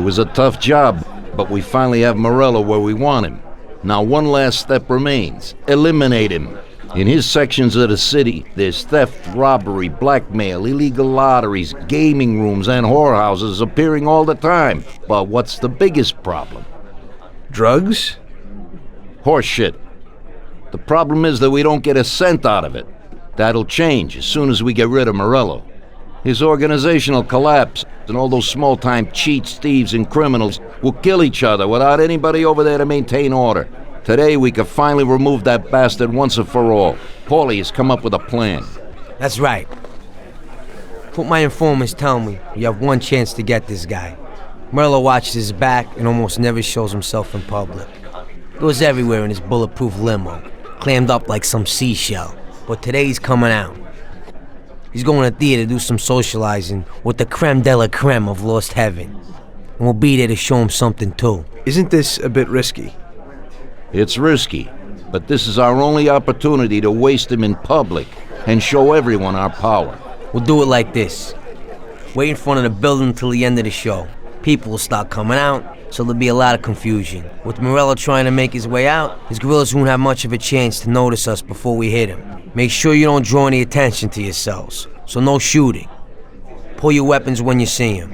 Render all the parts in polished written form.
was a tough job, but we finally have Morello where we want him. Now one last step remains. Eliminate him. In his sections of the city, there's theft, robbery, blackmail, illegal lotteries, gaming rooms, and whorehouses appearing all the time. But what's the biggest problem? Drugs? Horseshit. The problem is that we don't get a cent out of it. That'll change as soon as we get rid of Morello. His organization will collapse, and all those small-time cheats, thieves, and criminals will kill each other without anybody over there to maintain order. Today, we could finally remove that bastard once and for all. Paulie has come up with a plan. That's right. What my informants tell me, you have one chance to get this guy. Morello watches his back and almost never shows himself in public. Goes everywhere in his bulletproof limo, clammed up like some seashell. But today he's coming out. He's going to theater to do some socializing with the creme de la creme of Lost Heaven. And we'll be there to show him something too. Isn't this a bit risky? It's risky, but this is our only opportunity to waste him in public and show everyone our power. We'll do it like this. Wait in front of the building until the end of the show. People will start coming out, so there'll be a lot of confusion. With Morello trying to make his way out, his guerrillas won't have much of a chance to notice us before we hit him. Make sure you don't draw any attention to yourselves, so no shooting. Pull your weapons when you see him.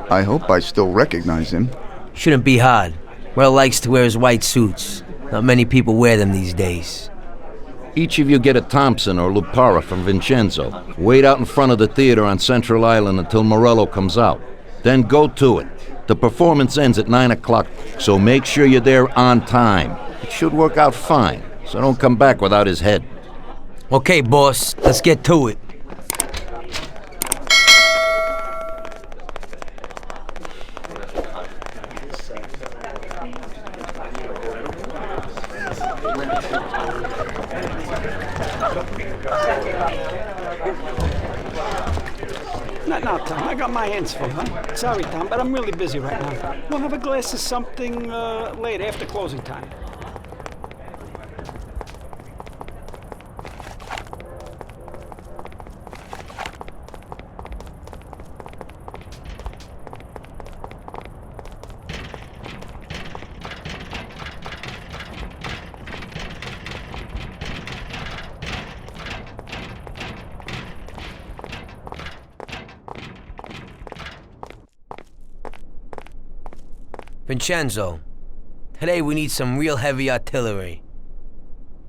I hope I still recognize him. Shouldn't be hard. Morello likes to wear his white suits. Not many people wear them these days. Each of you get a Thompson or Lupara from Vincenzo. Wait out in front of the theater on Central Island until Morello comes out. Then go to it. The performance ends at 9 o'clock, so make sure you're there on time. It should work out fine, so don't come back without his head. Okay, boss, let's get to it. Not now, Tom. I got my hands full, huh? Sorry, Tom, but I'm really busy right now. We'll have a glass of something later, after closing time. Vincenzo, today we need some real heavy artillery.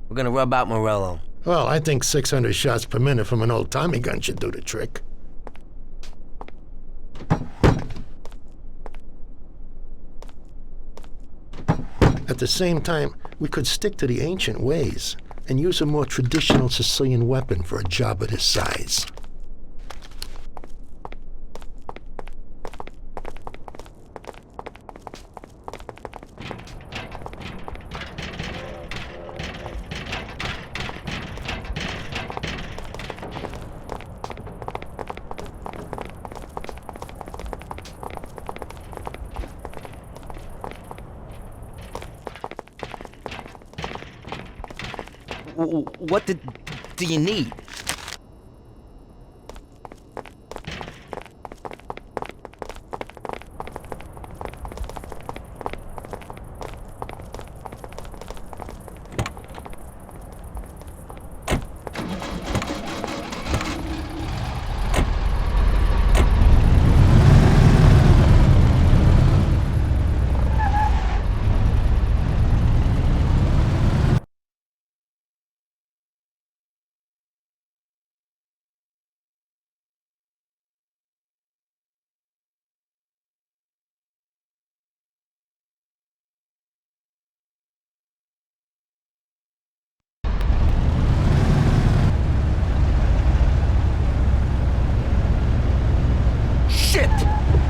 We're gonna rub out Morello. Well, I think 600 shots per minute from an old Tommy gun should do the trick. At the same time, we could stick to the ancient ways and use a more traditional Sicilian weapon for a job of this size. What do you need?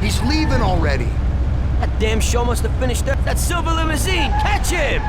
He's leaving already. That damn show must have finished up. That silver limousine! Catch him!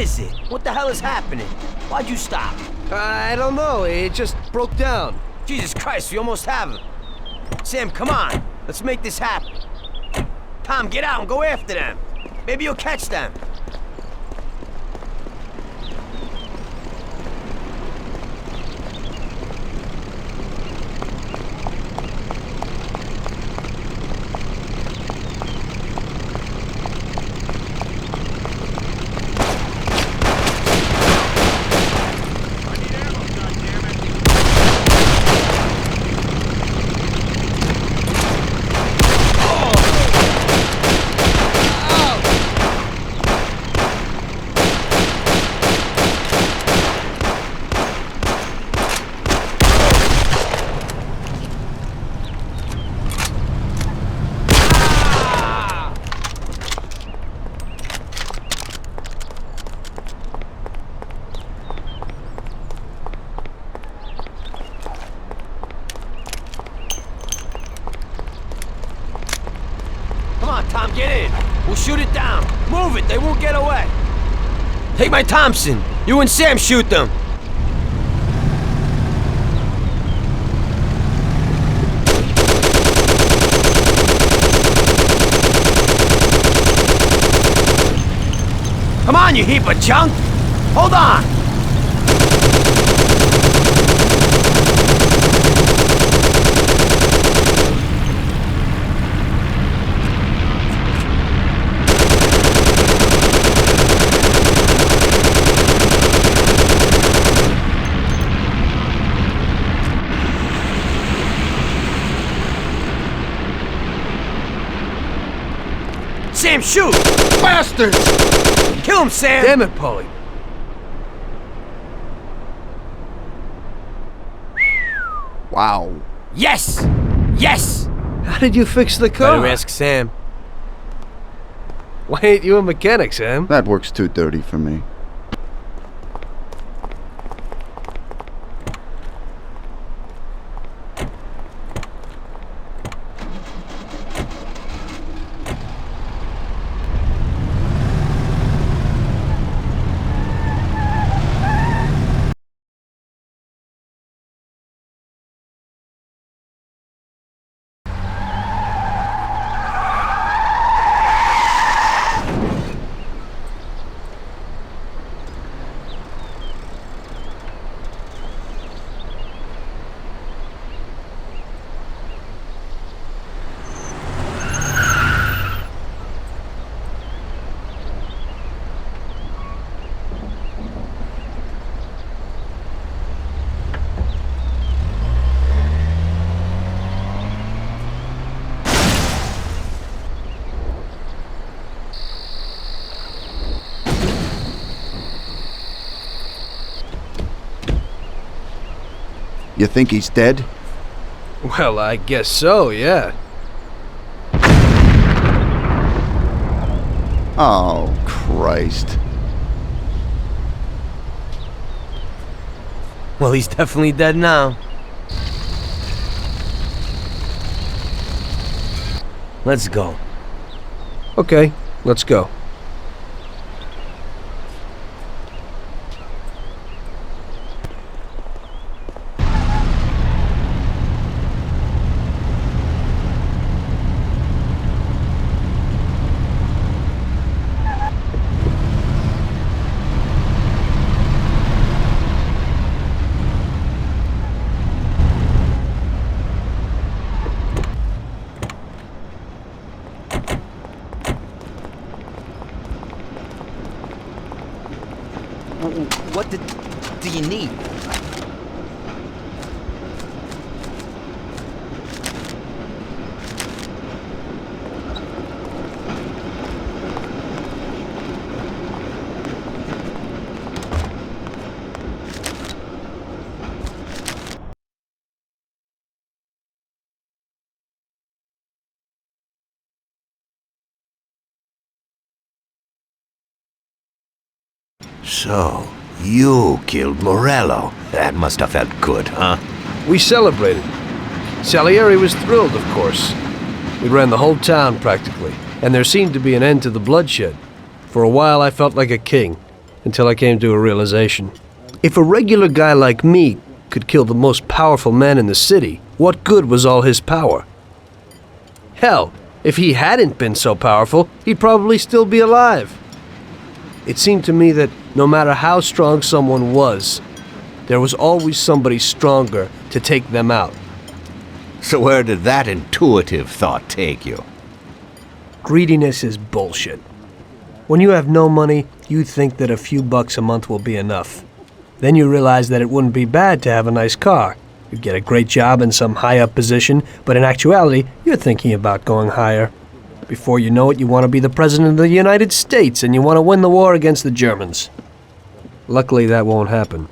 is it? What the hell is happening? Why'd you stop? I don't know. It just broke down. Jesus Christ, we almost have him. Sam, come on. Let's make this happen. Tom, get out and go after them. Maybe you'll catch them. Tom, get in. We'll shoot it down. Move it, they won't get away. Take my Thompson. You and Sam shoot them. Come on, you heap of junk. Hold on. Sam, shoot! Bastards! Kill him, Sam! Damn it, Paulie. Wow. Yes! Yes! How did you fix the car? Better ask Sam. Why ain't you a mechanic, Sam? That works too dirty for me. You think he's dead? Well, I guess so, yeah. Oh, Christ. Well, he's definitely dead now. Let's go. Okay, let's go. What do you need? So, you killed Morello. That must have felt good, huh? We celebrated. Salieri was thrilled, of course. We ran the whole town, practically, and there seemed to be an end to the bloodshed. For a while, I felt like a king. until I came to a realization. If a regular guy like me could kill the most powerful man in the city, what good was all his power? Hell, if he hadn't been so powerful, he'd probably still be alive. It seemed to me that no matter how strong someone was, there was always somebody stronger to take them out. So where did that intuitive thought take you? Greediness is bullshit. When you have no money, you think that a few bucks a month will be enough. Then you realize that it wouldn't be bad to have a nice car. You'd get a great job in some high-up position, but in actuality, you're thinking about going higher. Before you know it, you want to be the President of the United States, and you want to win the war against the Germans. Luckily, that won't happen.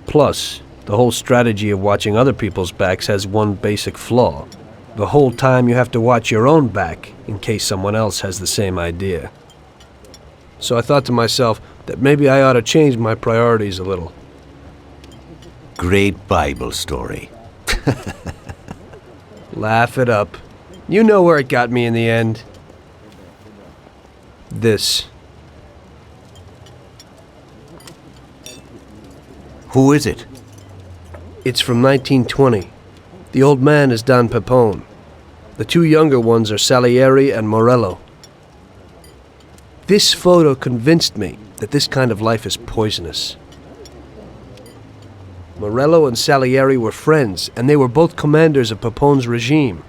Plus, the whole strategy of watching other people's backs has one basic flaw. The whole time you have to watch your own back, in case someone else has the same idea. So I thought to myself that maybe I ought to change my priorities a little. Great Bible story. Laugh it up. You know where it got me in the end. This. Who is it? It's from 1920. The old man is Don Pepone. The two younger ones are Salieri and Morello. This photo convinced me that this kind of life is poisonous. Morello and Salieri were friends, and they were both commanders of Pepone's regime.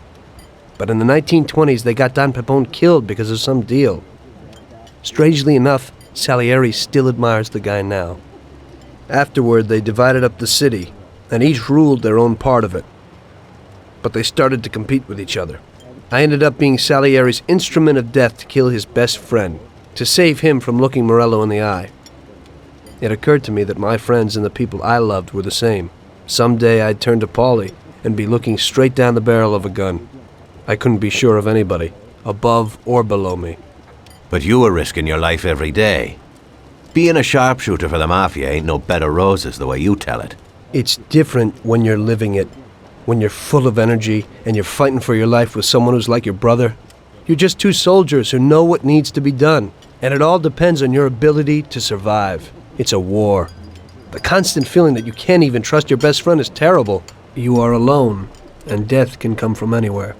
But in the 1920s, they got Don Pepone killed because of some deal. Strangely enough, Salieri still admires the guy now. Afterward, they divided up the city, and each ruled their own part of it. But they started to compete with each other. I ended up being Salieri's instrument of death to kill his best friend, to save him from looking Morello in the eye. It occurred to me that my friends and the people I loved were the same. Someday I'd turn to Paulie and be looking straight down the barrel of a gun. I couldn't be sure of anybody, above or below me. But you were risking your life every day. Being a sharpshooter for the Mafia ain't no bed of roses the way you tell it. It's different when you're living it. When you're full of energy and you're fighting for your life with someone who's like your brother. You're just two soldiers who know what needs to be done, and it all depends on your ability to survive. It's a war. The constant feeling that you can't even trust your best friend is terrible. You are alone, and death can come from anywhere.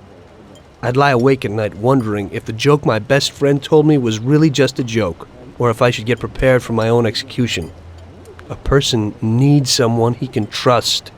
I'd lie awake at night wondering if the joke my best friend told me was really just a joke, or if I should get prepared for my own execution. A person needs someone he can trust.